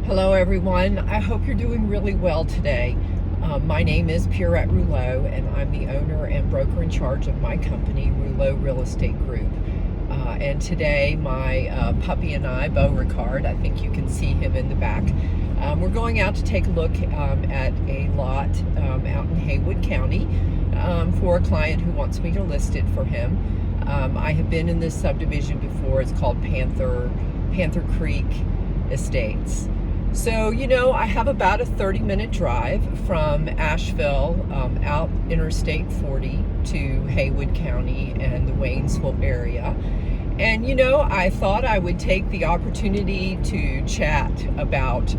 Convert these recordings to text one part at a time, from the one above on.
Hello everyone, I hope you're doing really well today. My name is Pierrette Rouleau and I'm the owner and broker in charge of my company, Rouleau Real Estate Group. And today my puppy and I, Beauregard, I think you can see him in the back, we're going out to take a look at a lot out in Haywood County for a client who wants me to list it for him. I have been in this subdivision before. It's called Panther Creek Estates. So, I have about a 30-minute drive from Asheville out Interstate 40 to Haywood County and the Waynesville area. And, I thought I would take the opportunity to chat about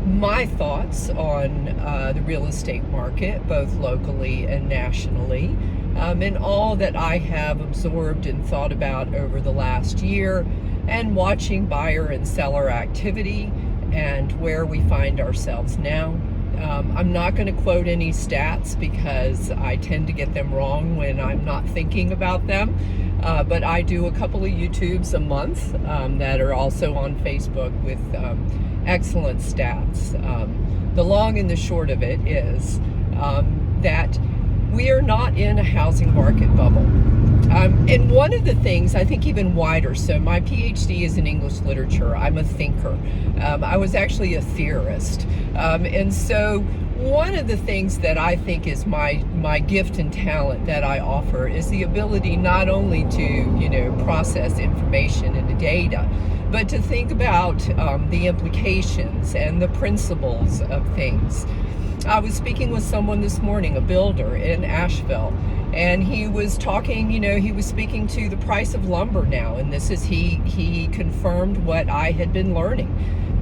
my thoughts on the real estate market, both locally and nationally, and all that I have absorbed and thought about over the last year, and watching buyer and seller activity and where we find ourselves now. I'm not going to quote any stats because I tend to get them wrong when I'm not thinking about them, but I do a couple of YouTubes a month that are also on Facebook with excellent stats. The long and the short of it is that we are not in a housing market bubble. And one of the things, I think even wider, so my PhD is in English literature. I'm a thinker. I was actually a theorist. And so one of the things that I think is my gift and talent that I offer is the ability not only to, process information and the data, but to think about the implications and the principles of things. I was speaking with someone this morning, a builder in Asheville, and he was talking, he was speaking to the price of lumber now, and he confirmed what I had been learning,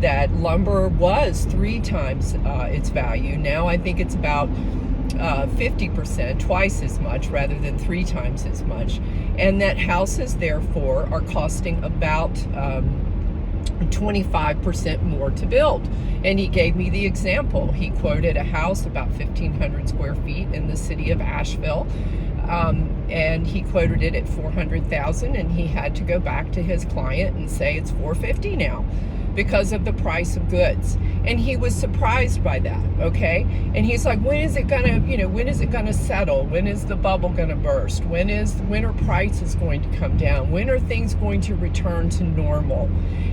that lumber was 3 times its value. Now I think it's about 50%, twice as much rather than 3 times as much, and that houses therefore are costing about 25% more to build. And he gave me the example. He quoted a house about 1,500 square feet in the city of Asheville, and he quoted it at $400,000, and he had to go back to his client and say it's $450 now because of the price of goods. And he was surprised by that, okay? And he's like, when is it gonna settle? When is the bubble gonna burst? When are prices going to come down? When are things going to return to normal?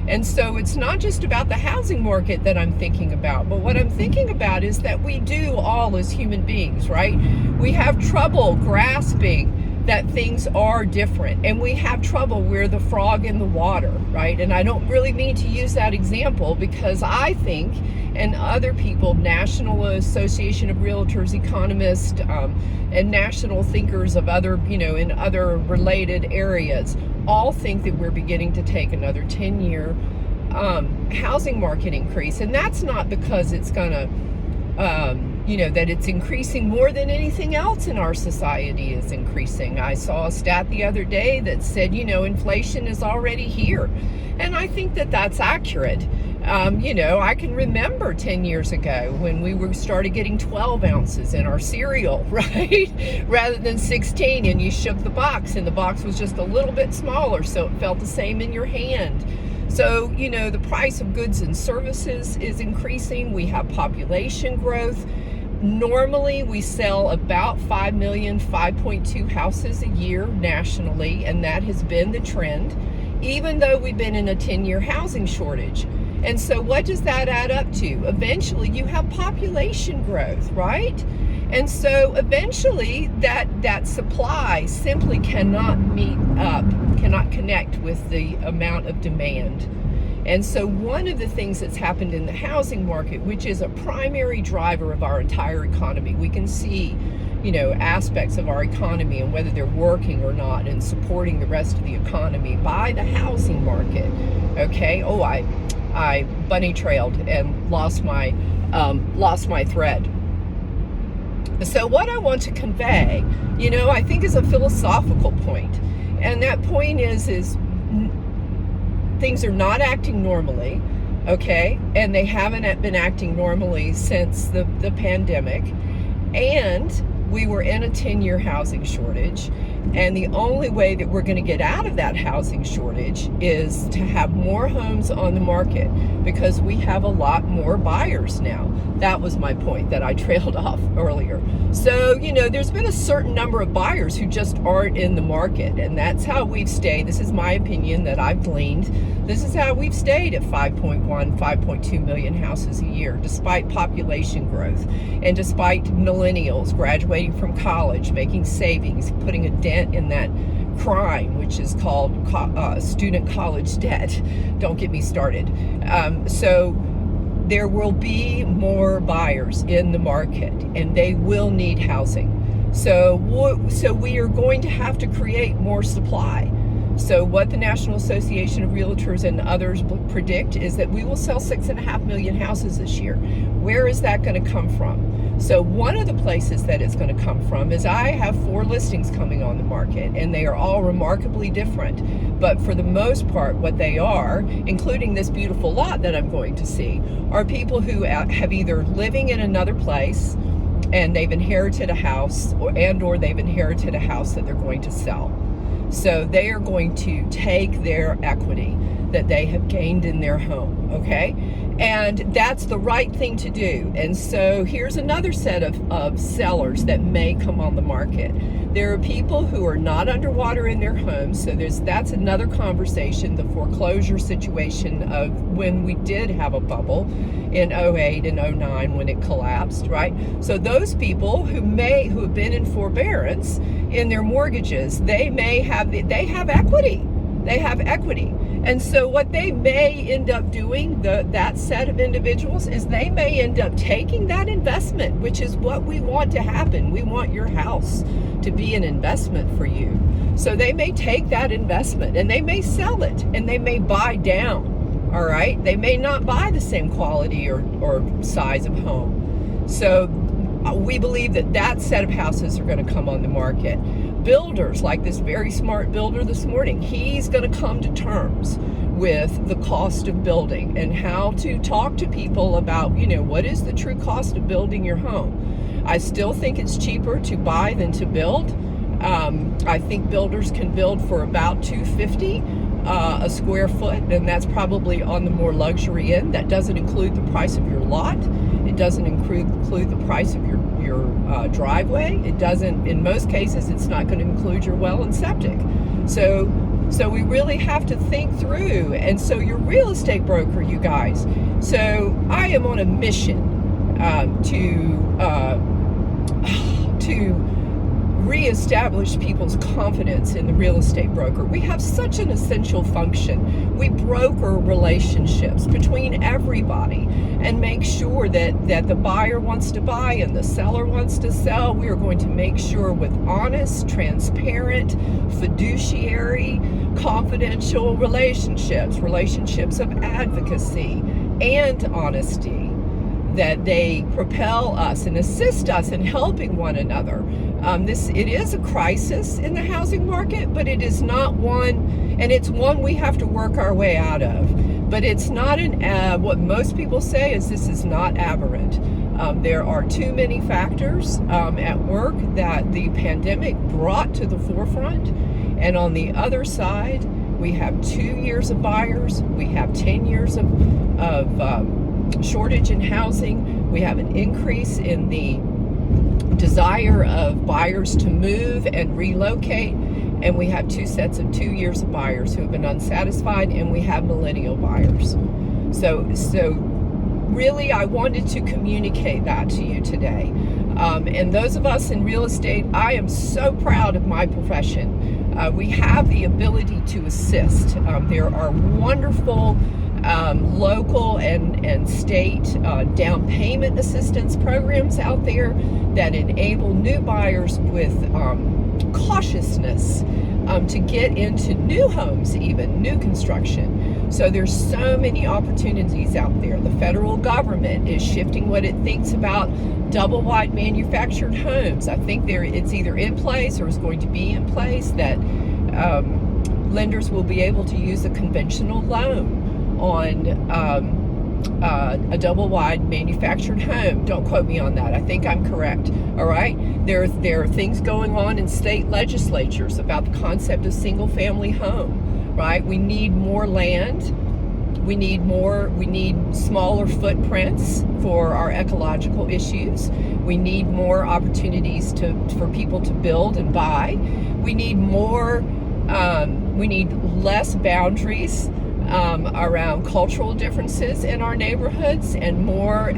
And so it's not just about the housing market that I'm thinking about, but what I'm thinking about is that we do all as human beings, right? We have trouble grasping that things are different, and we have trouble, we're the frog in the water, right? And I don't really mean to use that example because I think, and other people, National Association of Realtors, economists, and national thinkers of other, in other related areas, all think that we're beginning to take another 10-year housing market increase. And that's not because it's gonna that it's increasing more than anything else in our society is increasing. I saw a stat the other day that said, inflation is already here. And I think that that's accurate. I can remember 10 years ago when we started getting 12 ounces in our cereal, right? Rather than 16, and you shook the box and the box was just a little bit smaller, so it felt the same in your hand. So, the price of goods and services is increasing. We have population growth. Normally, we sell about 5.2 houses a year nationally, and that has been the trend, even though we've been in a 10-year housing shortage. And so what does that add up to? Eventually, you have population growth, right? And so eventually, that supply simply cannot connect with the amount of demand. And so one of the things that's happened in the housing market, which is a primary driver of our entire economy, we can see, aspects of our economy and whether they're working or not and supporting the rest of the economy by the housing market. Okay. Oh, I bunny trailed and lost my thread. So what I want to convey, I think is a philosophical point. And that point is things are not acting normally, okay? And they haven't been acting normally since the pandemic. And we were in a 10-year housing shortage. And the only way that we're going to get out of that housing shortage is to have more homes on the market, because we have a lot more buyers now. That was my point that I trailed off earlier. So, there's been a certain number of buyers who just aren't in the market, and that's how we've stayed. This is my opinion that I've gleaned. This is how we've stayed at 5.1, 5.2 million houses a year, despite population growth and despite millennials graduating from college, making savings, putting a dent in that crime, which is called student college debt. Don't get me started. So there will be more buyers in the market, and they will need housing. So we are going to have to create more supply. So what the National Association of Realtors and others predict is that we will sell 6.5 million houses this year. Where is that going to come from? So one of the places that it's going to come from is I have 4 listings coming on the market, and they are all remarkably different. But for the most part, what they are, including this beautiful lot that I'm going to see, are people who have either living in another place and they've inherited a house, or they've inherited a house that they're going to sell. So they are going to take their equity that they have gained in their home, okay? And that's the right thing to do. And so here's another set of sellers that may come on the market. There are people who are not underwater in their homes, so that's another conversation, the foreclosure situation of when we did have a bubble in 08 and 09 when it collapsed, right? So those people who have been in forbearance in their mortgages, they have equity. They have equity. And so what they may end up doing, that set of individuals, is they may end up taking that investment, which is what we want to happen. We want your house to be an investment for you. So they may take that investment and they may sell it, and they may buy down, all right? They may not buy the same quality or size of home. So we believe that set of houses are going to come on the market. Builders, like this very smart builder this morning, he's going to come to terms with the cost of building and how to talk to people about, what is the true cost of building your home. I still think it's cheaper to buy than to build. I think builders can build for about $250 a square foot, and that's probably on the more luxury end. That doesn't include the price of your lot. It doesn't include the price of your driveway. It doesn't, in most cases, it's not going to include your well and septic. So we really have to think through. And so your real estate broker, you guys. So I am on a mission to reestablish people's confidence in the real estate broker. We have such an essential function. We broker relationships between everybody and make sure that the buyer wants to buy and the seller wants to sell. We are going to make sure with honest, transparent, fiduciary, confidential relationships of advocacy and honesty, that they propel us and assist us in helping one another. It is a crisis in the housing market, but it is not one, and it's one we have to work our way out of. But it's not what most people say is this is not aberrant. There are too many factors at work that the pandemic brought to the forefront, and on the other side, we have 2 years of buyers, we have 10 years of shortage in housing. We have an increase in the desire of buyers to move and relocate, and we have 2 sets of 2 years of buyers who have been unsatisfied, and we have millennial buyers. So really, I wanted to communicate that to you today. And those of us in real estate, I am so proud of my profession. We have the ability to assist. There are wonderful local and state down payment assistance programs out there that enable new buyers with cautiousness to get into new homes, even new construction. So there's so many opportunities out there. The federal government is shifting what it thinks about double wide manufactured homes. I think it's either in place or is going to be in place that lenders will be able to use a conventional loan on a double wide manufactured home. Don't quote me on that. I think I'm correct. All right. There are things going on in state legislatures about the concept of single family home. Right. We need more land. We need smaller footprints for our ecological issues. We need more opportunities for people to build and buy. We need less boundaries around cultural differences in our neighborhoods, and more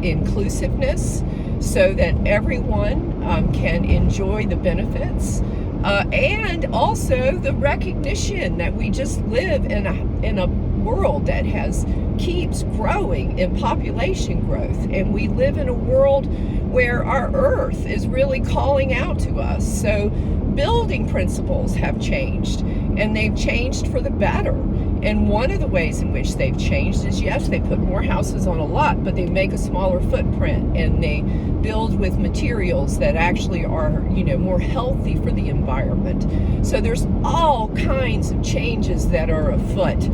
inclusiveness, so that everyone can enjoy the benefits, and also the recognition that we just live in a world that keeps growing in population growth, and we live in a world where our earth is really calling out to us. So building principles have changed, and they've changed for the better. And one of the ways in which they've changed is, yes, they put more houses on a lot, but they make a smaller footprint, and they build with materials that actually are, more healthy for the environment. So there's all kinds of changes that are afoot.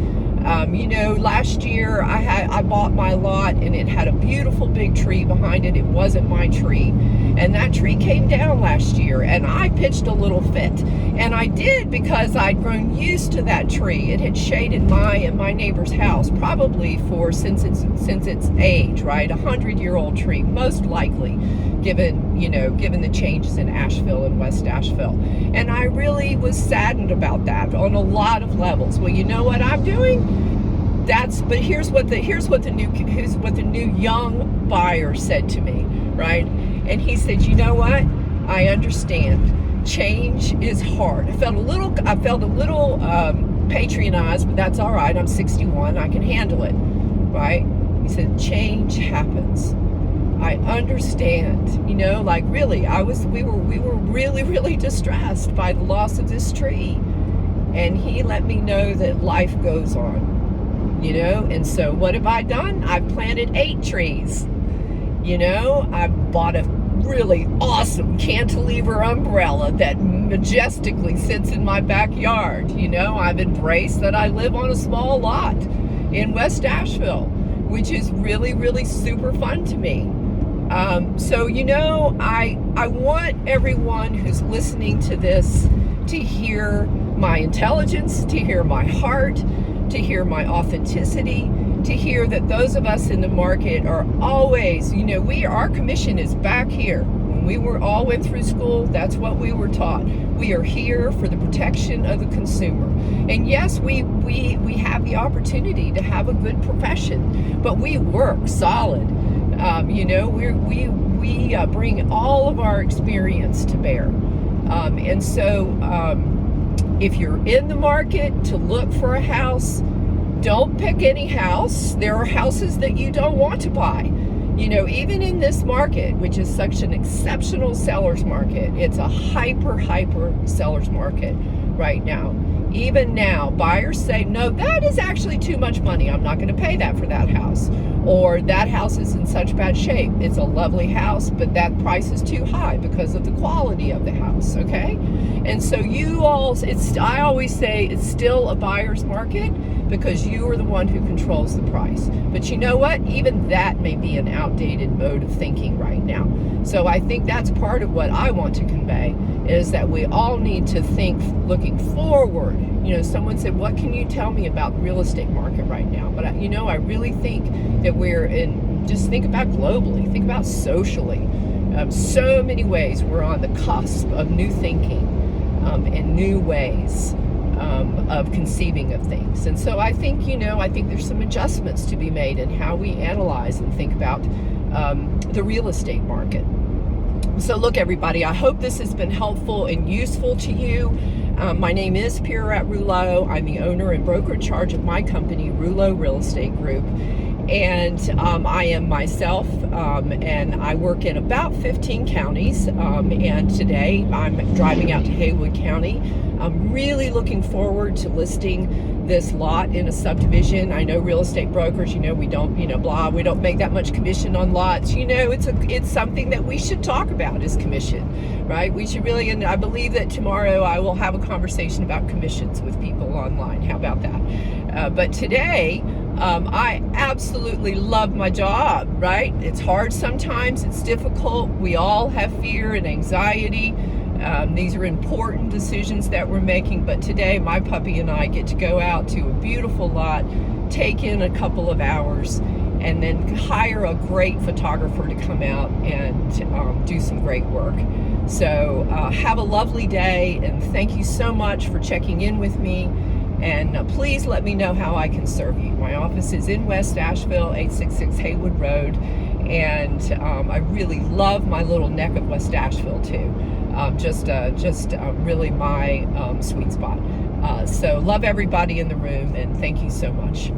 Last year I bought my lot, and it had a beautiful big tree behind it. It wasn't my tree. And that tree came down last year, and I pitched a little fit. And I did because I'd grown used to that tree. It had shaded my and my neighbor's house probably since its age, right? 100-year-old tree, most likely, given the changes in Asheville and West Asheville. And I really was saddened about that on a lot of levels. Well, you know what I'm doing? But here's what the new young buyer said to me, right? And he said, you know what? I understand. Change is hard. I felt a little patronized, but that's all right. I'm 61. I can handle it, right? He said, change happens. I understand. Really, we were really, really distressed by the loss of this tree. And he let me know that life goes on. And so what have I done? I've planted 8 trees. I bought a really awesome cantilever umbrella that majestically sits in my backyard. I've embraced that I live on a small lot in West Asheville, which is really, really super fun to me. So I want everyone who's listening to this to hear my intelligence, to hear my heart, to hear my authenticity, to hear that those of us in the market are always, our commission is back here. When we went through school, that's what we were taught. We are here for the protection of the consumer. And yes, we have the opportunity to have a good profession, but we work solid. We bring all of our experience to bear. And so if you're in the market to look for a house, don't pick any house. There are houses that you don't want to buy. Even in this market, which is such an exceptional seller's market, it's a hyper seller's market right now. Even now, buyers say, no, that is actually too much money. I'm not going to pay that for that house. Or that house is in such bad shape. It's a lovely house, but that price is too high because of the quality of the house, okay? And so I always say it's still a buyer's market because you are the one who controls the price. But you know what? Even that may be an outdated mode of thinking right now. So I think that's part of what I want to convey, is that we all need to think looking forward. Someone said, what can you tell me about the real estate market right now? But I really think that just think about globally, think about socially. So many ways we're on the cusp of new thinking and new ways of conceiving of things. And so I think there's some adjustments to be made in how we analyze and think about the real estate market. So look, everybody, I hope this has been helpful and useful to you. My name is Pierrette Rouleau. I'm the owner and broker in charge of my company, Rouleau Real Estate Group. And I am myself, and I work in about 15 counties. And today I'm driving out to Haywood County. I'm really looking forward to listing this lot in a subdivision. I know real estate brokers, we don't, we don't make that much commission on lots. It's something that we should talk about is commission, right? We should really, and I believe that tomorrow I will have a conversation about commissions with people online. How about that? But today I absolutely love my job, right? It's hard sometimes, it's difficult. We all have fear and anxiety. These are important decisions that we're making, but today my puppy and I get to go out to a beautiful lot, take in a couple of hours, and then hire a great photographer to come out and do some great work. So have a lovely day, and thank you so much for checking in with me. And please let me know how I can serve you. My office is in West Asheville, 866 Haywood Road, and I really love my little neck of West Asheville too. Just really my sweet spot. So love everybody in the room, and thank you so much.